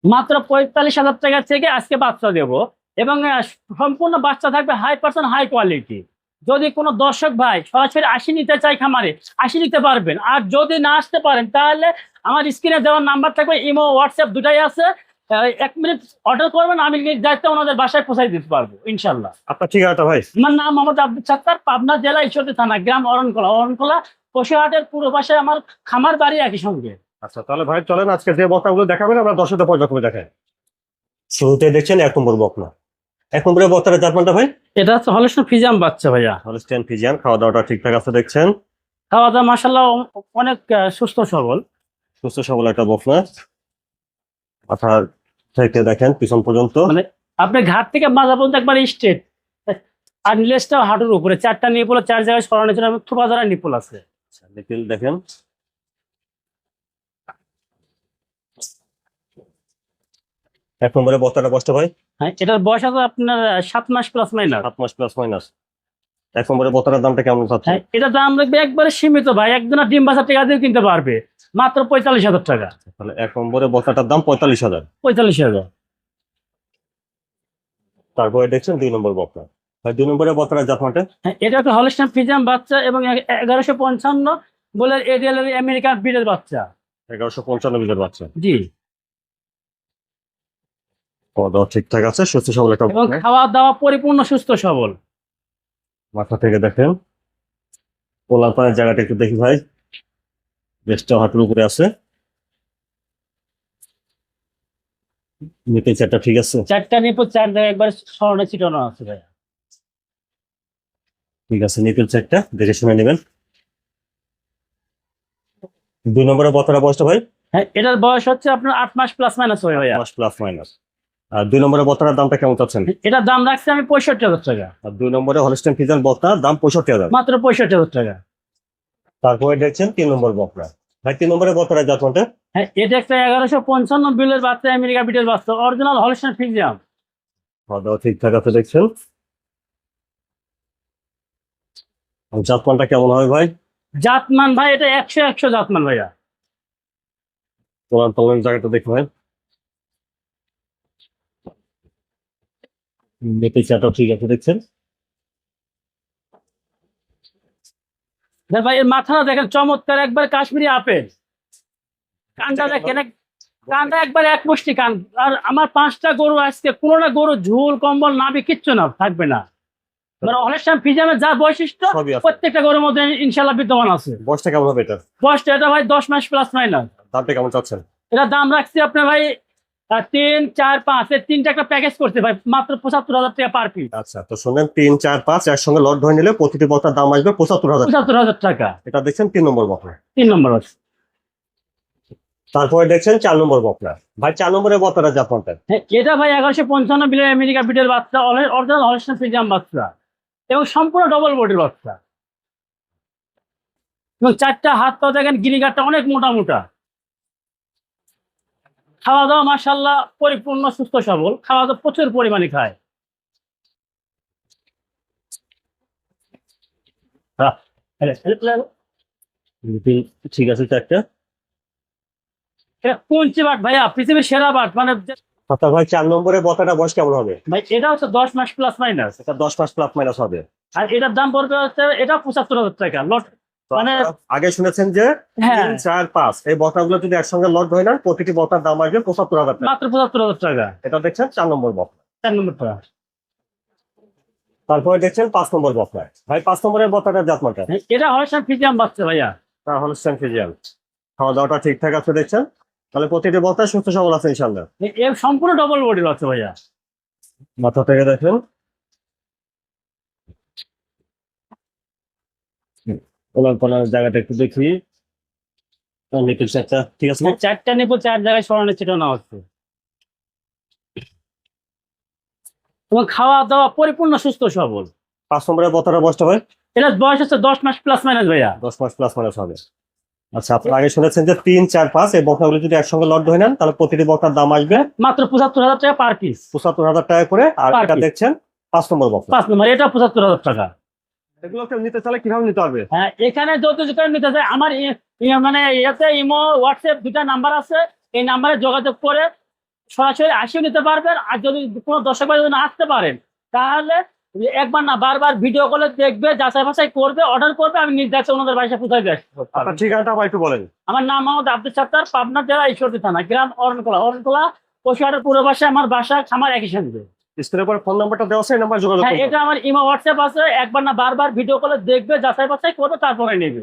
মাত্র 45,000 টাকা থেকে আজকে বাচ্চা দেবো। এবং সম্পূর্ণ বাচ্চা থাকবে 100% হাই কোয়ালিটি। যদি কোনো দর্শক ভাই সরাসরি আসি নিতে চাই খামারে, আসি নিতে পারবেন। আর যদি না আসতে পারেন তাহলে আমার স্ক্রিনে দেওয়ার নাম্বার থাকবে, ইমো হোয়াটসঅ্যাপ দুটাই আছে। 1 মিনিট অর্ডার করবেন, আমি নিজ দায়িত্বে ওনাদের বাসায় পৌঁছাই দিতে পারবো ইনশাল্লাহ। আপনার ঠিকানাটা ভাই? আমার নাম মোহাম্মদ আব্দুল সাত্তার, পাবনা জেলা ঈশ্বরদী থানা, গ্রাম অরণখোলা। অরণখোলা পশুহাটের পূর্ব পাশে আমার খামার বাড়ি একই সঙ্গে। আচ্ছা, তাহলে ভাই চলেন আজকে যে বক্তাগুলো দেখাবেন আমরা দর্শকদের পর্যায়ক্রমে দেখাই। শুরুতে দেখছেন 1 নম্বর বকনা। 1 নম্বরের বক্তার জাতমানটা ভাই? এটা হচ্ছে হলস্টেইন ফ্রিজিয়ান বাচ্চা ভাইয়া। Holstein Friesian. খাওয়া দাওয়াটা ঠিকঠাক আছে দেখছেন? খাওয়া দাওয়া মাসাল্লাহ অনেক সুস্থ সবল। সুস্থ সবল একটা বকনা। মাথা থেকে দেখেন পিছন পর্যন্ত, মানে আপনি ঘাট থেকে মাজা পর্যন্ত একবার স্ট্রেট। আর লেজটা হাঁটুর উপরে, 4টা নিপুল 4 জায়গায় সরানোর জন্য থোপা ধরা নিপুল আছে। নিপিল দেখেন। 1 নম্বরের বক্তাটা কষ্ট ভাই? হ্যাঁ, এটার বয়স আছে আপনার 7 মাস প্লাস মাইনাস। 7 মাস প্লাস মাইনাস। 1 নম্বরের বক্তার দামটা কেমন চাচ্ছে? হ্যাঁ, এটা দাম রাখবে একবারে সীমিত ভাই, একজনের ডিম বাচ্চা টাকা দিয়ে কিনতে পারবে মাত্র 45,000 টাকা। তাহলে 1 নম্বরের বক্তাটার দাম 45,000। 45,000। তারপরে দেখছেন 2 নম্বর বক্তা। ভাই 2 নম্বরের বক্তার জাতমানটা? হ্যাঁ, এটা একটা হলস্টেইন ফ্রিজিয়ান বাচ্চা এবং 1155 বলে এডিএল এর আমেরিকান ব্রিডের বাচ্চা। 1155 বীজের বাচ্চা। জি। খাওয়া দাওয়া ঠিকঠাক আছে, সুস্থ সবল একটা এবং বকনা। খাওয়া দাওয়া পরিপূর্ণ সুস্থ সবল। মাথা থেকে দেখেন। পোলার পায়ের জায়গাটা একটু দেখি ভাই। বেশটা হাঁটুর উপরে আছে। নিপেল চারটা ঠিক আছে? 4টা নিপুল 4 জায়গায় একবার সরানো ছিটানো আছে ভাই। ঠিক আছে, নিপেল চারটা দেখে শুনে নেবেন। 2 নম্বরের বক্তাটা বয়সটা ভাই? হ্যাঁ, এটার বয়স হচ্ছে আপনার 8 মাস প্লাস মাইনাস হয় ভাইয়া। মাস প্লাস মাইনাস। আর 2 নম্বরের বক্তার দামটা কেমন চাচ্ছেন? এটার দাম রাখছি আমি 65,000 টাকা। আর 2 নম্বরে হলস্টেইন ফ্রিজিয়ান বক্তার দাম 65,000। মাত্র 65,000 টাকা। তারপরে দেখছেন 3 নম্বর বকরা। ভাই 3 নম্বরের বক্তার জাতমানটা? হ্যাঁ, এটা একটা 1155 বিলের বাচ্চা, আমেরিকা বিটের বাচ্চা, অরিজিনাল হলস্টেইন ফ্রিজিয়ান। খাওয়া দাওয়া ঠিকঠাক আছে দেখছেন। আর জাতমানটা কেমন হবে ভাই? জাতমান ভাই এটা 100 জাতমান ভাইয়া। পোলার পালনের জায়গাটা দেখে ভাই। নিপেল চারটা ঠিক আছে দেখছেন। ভাই এর মাথাটা দেখেন চমৎকার, একবার কাশ্মীরি আপেল। কানটা দেখেন, কানটা একবার এক মুষ্টি কান। আর আমার 5টা গরু আজকে কোনোটা গরু ঝুল কম্বল নাভি কিচ্ছু না থাকবে না। মানে হলস্টেইন ফ্রিজিয়ানের যা বৈশিষ্ট্য সবই আছে। প্রত্যেকটা গরুর মধ্যে ইনশাল্লাহ বিদ্যমান আছে। বয়সটা কেমন হবে এটা? বয়সটা এটা ভাই 10 মাস প্লাস মাইনাস। দামটা কেমন চাচ্ছেন? এটা দাম রাখছি আপনার ভাই 3, 4, 5 এর 3টা একটা প্যাকেজ করতে ভাই, মাত্র 75,000 টাকা পার পিস। আচ্ছা, তো শুনেন 3, 4, 5 একসঙ্গে লট ধরে নিলে প্রতিটি বক্তার দাম আসবে 75,000। 75,000 টাকা। এটা দেখছেন 3 নম্বর বকরা। 3 নম্বর আছে। তারপরে দেখছেন 4 নম্বর বকরা। ভাই 4 নম্বরের বক্তাটা জাতমানটা? হ্যাঁ, এটা ভাই 1155 বিলের আমেরিকা বিটের বাচ্চা, অরিজিনাল হলস্টেইন ফ্রিজিয়ান বাচ্চা এবং সম্পূর্ণ ডবল বডির বাচ্চা। এবং 4টা হাত পা দেখেন, গিরিগারটা অনেক মোটা মোটা। খাওয়া দাওয়া মাশাআল্লাহ পরিপূর্ণ সুস্থ সবল, খাওয়া দাওয়া প্রচুর পরিমাণে খায়। হ্যাঁ, নিপিল ঠিক আছে চারটা। এটা কুঞ্চি বাট ভাইয়া, পৃথিবীর সেরা বাট। মানে আচ্ছা ভাই 4 নম্বরের বক্তাটা বয়স কেমন হবে? ভাই এটা হচ্ছে 10 মাস প্লাস মাইনাস। এটা 10 মাস প্লাস মাইনাস হবে। আর এটার দাম পড়বে হচ্ছে এটা 75,000 টাকা লট। তো মানে আপনারা আগে শুনেছেন যে হ্যাঁ, 3, 4, 5 এই বক্তাগুলো যদি একসঙ্গে লট ধরে নেন প্রতিটি বক্তার দাম আসবে 75,000 টাকা। মাত্র 75,000 টাকা। এটা দেখছেন 4 নম্বর বক্তা। 4 নম্বর টাকা। তারপরে দেখছেন 5 নম্বর বক্তা। ভাই 5 নম্বরের বক্তাটার জাতমানটা? এটা হলস্টেইন ফ্রিজিয়ান বাচ্চা ভাইয়া। তা হলস্টেইন ফ্রিজিয়ান। খাওয়া দাওয়াটা ঠিকঠাক আছে দেখছেন। তাহলে প্রতিটি বক্তা সুস্থ সবল আছে ইনশাল্লাহ। এর সম্পূর্ণ ডবল বডির বাচ্চা ভাইয়া। মাথা থেকে দেখেন। ওনার কোনার জায়গাটা একটু দেখি। নিপিল চারটা ঠিক আছে না? 4টা নিপুল 4 জায়গায় সরানো ছিটানো আছে। এবং খাওয়া দাওয়া পরিপূর্ণ সুস্থ সবল। 5 নম্বরের বক্তাটার বয়সটা ভাই? এটা বয়স হচ্ছে 10 মাস প্লাস মাইনাস ভাইয়া। 10 মাস প্লাস মাইনাস হবে। আচ্ছা, আপনারা আগে শুনেছেন যে 3, 4, 5 এই বক্তাগুলো যদি একসঙ্গে লট ধরে নেন তাহলে প্রতিটি বক্তার দাম আসবে মাত্র 75,000 টাকা পার পিস। 75,000 টাকা করে। আর Per এটা piece। দেখছেন 5 নম্বর বক্তা। 5 নম্বর এটা 75,000 টাকা। এগুলো কেউ নিতে চাইলে কিভাবে নিতে পারবে? হ্যাঁ, এখানে যত যেটা নিতে চাই আমার মানে ইয়েতে ইমো হোয়াটসঅ্যাপ দুটা নাম্বার আছে। এই নাম্বারে যোগাযোগ করে সরাসরি আসিও নিতে পারবেন। আর যদি কোনো দর্শক ভাই যদি না আসতে পারেন, তাহলে একবার না বারবার ভিডিও কলে দেখবে, যাচাই বাছাই করবে, অর্ডার করবে, আমি নির্দেশে ওনাদের বাসা পৌঁছাই দিয়ে আসবো। আপনার ঠিকানাটা আবার একটু বলেন। আমার নাম মোহাম্মদ আব্দুল সত্তার, পাবনা জেলা ঈশ্বরদী থানা, গ্রাম অরণকোলা। অরণকোলা পশুহাটের পূর্ব পাশে আমার বাসা, খামার একই সঙ্গে। স্ক্রিনের পর ফোন নাম্বারটা দেওয়া আছে, এই নাম্বার যোগাযোগ হ্যাঁ, করবেন। এটা আমার ইমো হোয়াটসঅ্যাপ আছে। একবার না বারবার ভিডিও কলে দেখবে, যাচাই বাছাই করবে, তারপরে নেবে।